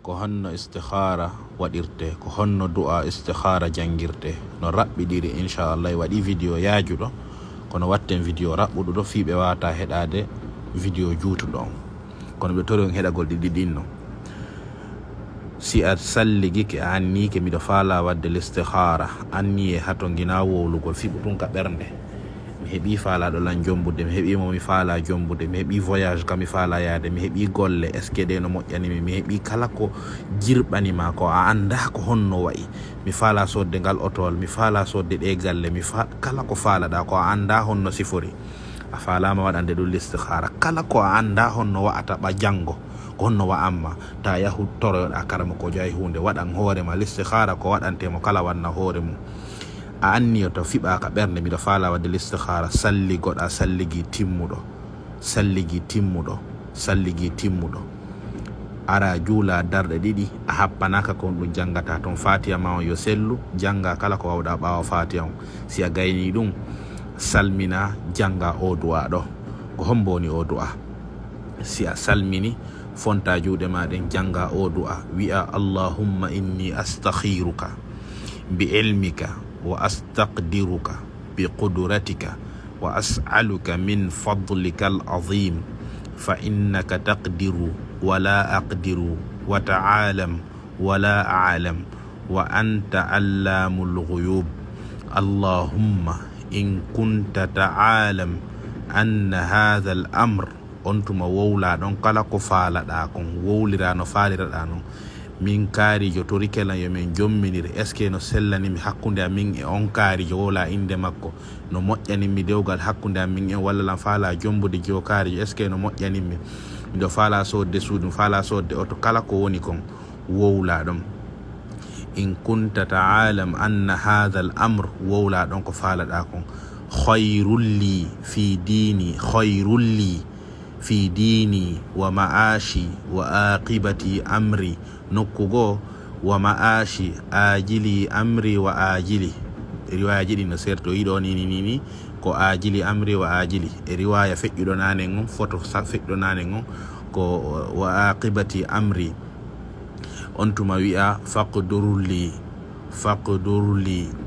ko honno istikhara waɗirte, ko honno du'a istikhara jangirte no raɓɓiɗiri inchallah. waɗi vidéo yaajuɗo kono watten vidéo raɓɓuɗo ɗo fiɓe wata heɗade vidéo juutuɗo on, kono ɓe tori on heɗagol ɗiɗi ɗinno. si a salligike a annike miɗo faala wadde l'istikhara, anni e hato gina wowlugol fiɓu ɗum ka ɓernde, mi heɓi faalaɗo lan jombude, mi heɓimo mi faala jombude, mi heɓi voyage ka mi faala yaade, mi heɓi golle est ce que ɗe no moƴƴanimi, mi heɓi kala ko jirɓanima ko a anda ko honno wayi, mi faala sodde ngal otol, mi faala sodde ɗe galle, kala ko faalaɗa ko a anda honno sifori, a faalama waɗande ɗum l'istikhara. kala ko a anda honno wa'ata ɓa janggo ko honno wa'anma, ta yahu toroyoɗa karama ko jayi hunde waɗan hoorema. l'istikhara ko waɗantemo kala wanna hoore mum. a anni to fiɓaka ɓernde miɗo faala wadde l'istikhara, salli goɗa salligi timmuɗo, ara juula darɗe ɗiɗi, a happanaka ko ɗum jangata ton. fatiha ma on yo sellu, janga kala ko wawɗa ɓawa fatiha on. si a gayni ɗum salmina janga o du'a ɗo, ko hombo woni o du'a. si a salmini fonta juuɗe maɗen janga o du'a, wi'a allahumma inni astakhiruka bi ilmika wa astaqdiruka bi qudratika wa as'aluka min fadlika al-azim fa innaka taqdiru wa la aqdiru wa ta'alam wa la a'lam wa anta allamul ghuyub. allahumma in kunta ta'alam anna hadha al-amr, on tuma wowla ɗon kala ko faalaɗa kon wowlira no faaliraɗa non, min kaarijo to rikelan yo min jomminiri, est ce que no sellanimi hakkude amin e on kaarijo wowla inde makko, no moƴƴanimmi dewgal hakkude amin en, walla lan faala jombude jo kaarijo, est ce que no moƴƴanimmi, miɗo faala sodde suudu, faala sodde oto, kala ko woni kon wowla ɗon. in kunta ta'alam anna hadha al amr, wowla ɗon ko faalaɗa kon. khayrulli fi dini wa ma'ashi wa aqibati amri, nokkugo wa ma'ashi ajili amri wa ajili, riwaya jiɗi no serto yiɗo ni ko ajili amri wa ajili, e riwaya feƴƴuɗo nanen on, foto feƴƴuɗo nanen on ko wa aqibati amri. on tuma wi'a faqdurli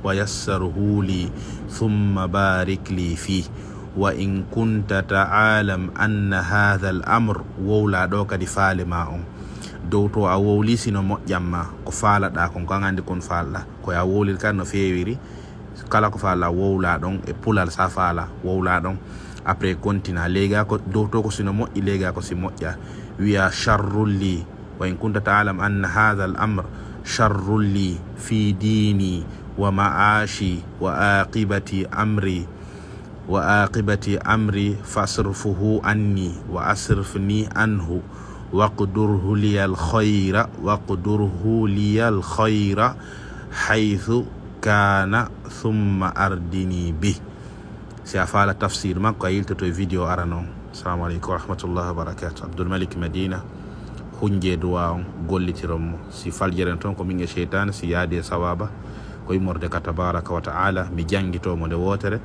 wa yassarhuli thumma barik li fi. wa in kunta ta'alam anna hadha al-amr, wowla ɗo kadi faalema on dow to a wowli sino moƴƴanma ko faalaɗa kon, ko andi kon faalɗa ko ya wowlir kan no fewiri, kala ko faala wowla ɗon e pulal sa faala wowla ɗon, après continua lega ko dow to ko sino moƴƴi, lega ko si moƴƴa, wiya sharrulli. wa in kunta ta'alam anna hadha al-amr sharrulli fi dini wa ma'ashi wa aqibati amri fasrfuhu anni wa asrifni anhu waqdurhu liyal khayra haythu kana thumma ardini bi. si a faala tafsir makko a yiltoto e vidéo ara noon. assalamu aleykum wa rahmatullahi wa barakatuh. Abdoul Malik Medina, hunje duwa on gollitiron mo. si faljeren toon ko min e cheytane, si yaadi e sawaba ko immorde ka tabaraka wa ta'ala. mi jangitomo nde wotere.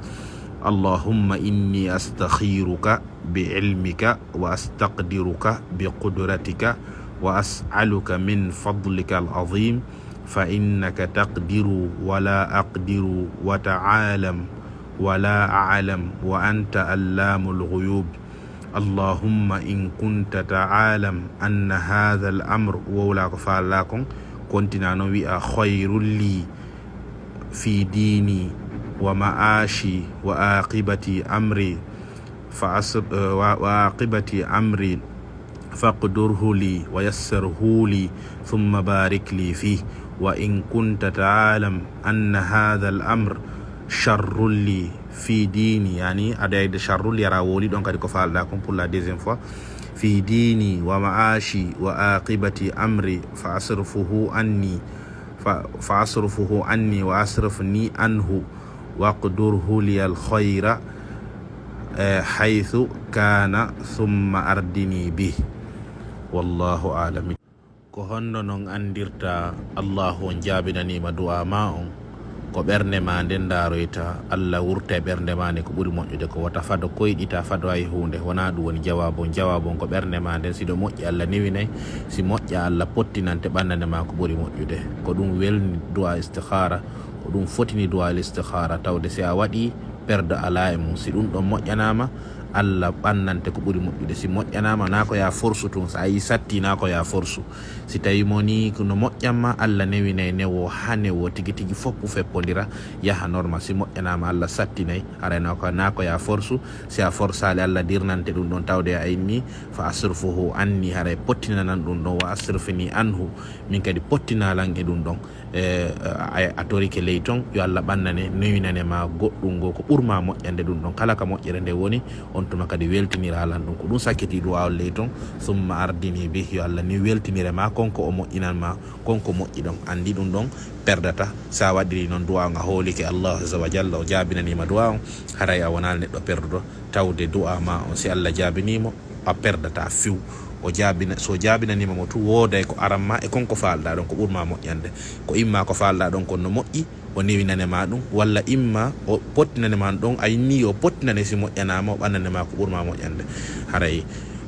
allahumma inni astakhiruka bi ilmika wa astaqdiruka bi qudratika wa as'aluka min fadlika al-azim fa innaka taqdiru wa la aqdiru wa ta'alam wa la a'lam wa anta allamul ghuyub. allahumma in kunta ta'alam anna hadha al-amr, wowla ko faala kon kontina no wi'a khayrul li fi dini wa ma'ashi wa aqibati amri faqdurhu li wa yassirhu li thumma barik li fi. wa in kunta ta'alam anna hadha al-amr sharrul li fi dini, yani adayde sharrul yara woli ɗon kadi ko falɗa kon pour la deuxième fois, fi dini wa ma'ashi wa aqibati amri fa asrfuhu anni wa asrifni anhu waqdurhu liyal khayra haythu kana thumma ardini bih. wallahu a'lam. ko honno non andirta allahu on jabinanima du'a ma on, ko ɓernde ma nden daroyta Allah wurta ɓernde ma nde ko ɓuri moƴƴude ko wata fado koyɗita fado hay hunde wona ɗum woni jawabon ko ɓernde ma nden siɗo moƴƴi Allah niwinay si moƴƴa Allah pottinante ɓannande ma ko ɓuri moƴƴude ko ɗum welni du'a istikhara ko ɗum fotini du'a istikhara tawde si a waɗi perde ala e mum si ɗum ɗon moƴƴanama Allah ɓannante ko ɓuri moƴƴude si moƴƴanama na ko ya forsu tun so a yi satti na ko ya forsu si tawi moni no moƴƴanma Allah newinay newo ha newo tigi tigi foppu feppodira yaha normal si moƴƴanama Allah sattinay arayna ko na ko ya forsu si a forsali Allah dirnante ɗum ɗon tawde a inni fa asrifuhu anni haray pottinanan ɗum ɗon wa asrifni anhu min kadi pottinalan e ɗum ɗon a torike ley ton yo Allah ɓannane newinanema goɗɗum go ko ɓurma moƴƴande ɗum ɗon kala ka moƴƴere nde woni on tuma kadi weltinira lan ɗum ko ɗum sakkiti duwawol ley ton summa ardini bi yo Allah ni weltinirema konko o moƴƴinanma konko moƴƴi ɗon andi ɗum ɗon perdata sa waɗiri noon duwa nga hoolike Allah azza wa jalla o jabinanima duwa on haray a wonal neɗɗo perduɗo tawde du'a ma on si Allah jabinimo a perdata fiw o jabina so jabinanima mo tu wooday ko aranma e konko falɗa ɗon ko ɓurma moƴƴande ko imma ko falɗa ɗon kon no moƴƴi o newinanema ɗum walla imma o pottinanema ɗon a yinni o pottinane si moƴƴanama o ɓannanema ko ɓurma moƴƴande haray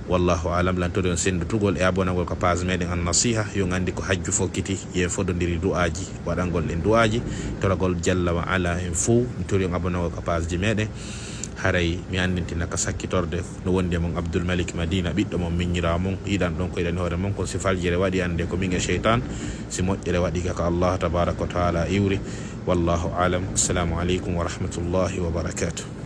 wallahu alam lantode on sendutugol e abonagol ko page meɗen an nasiha yo gandi ko hajju fokkiti yen fododiri du'aji waɗangol en du'aji toragol jalla wa ala en fou mi tori on abonagol ko page ji meɗen haray mi andintina ka sakkitorde no wondi e mon Abdoul Malik Madina ɓiɗɗo mon miññira mon yiɗan ɗon ko yiɗani hoore mon kon si faljere waɗi ande ko min e cheytan si moƴƴere waɗi ka Allah tabaraka wa taala iwri wallahu alam. Assalamu aleykum wa rahmatullahi wa barakatuh.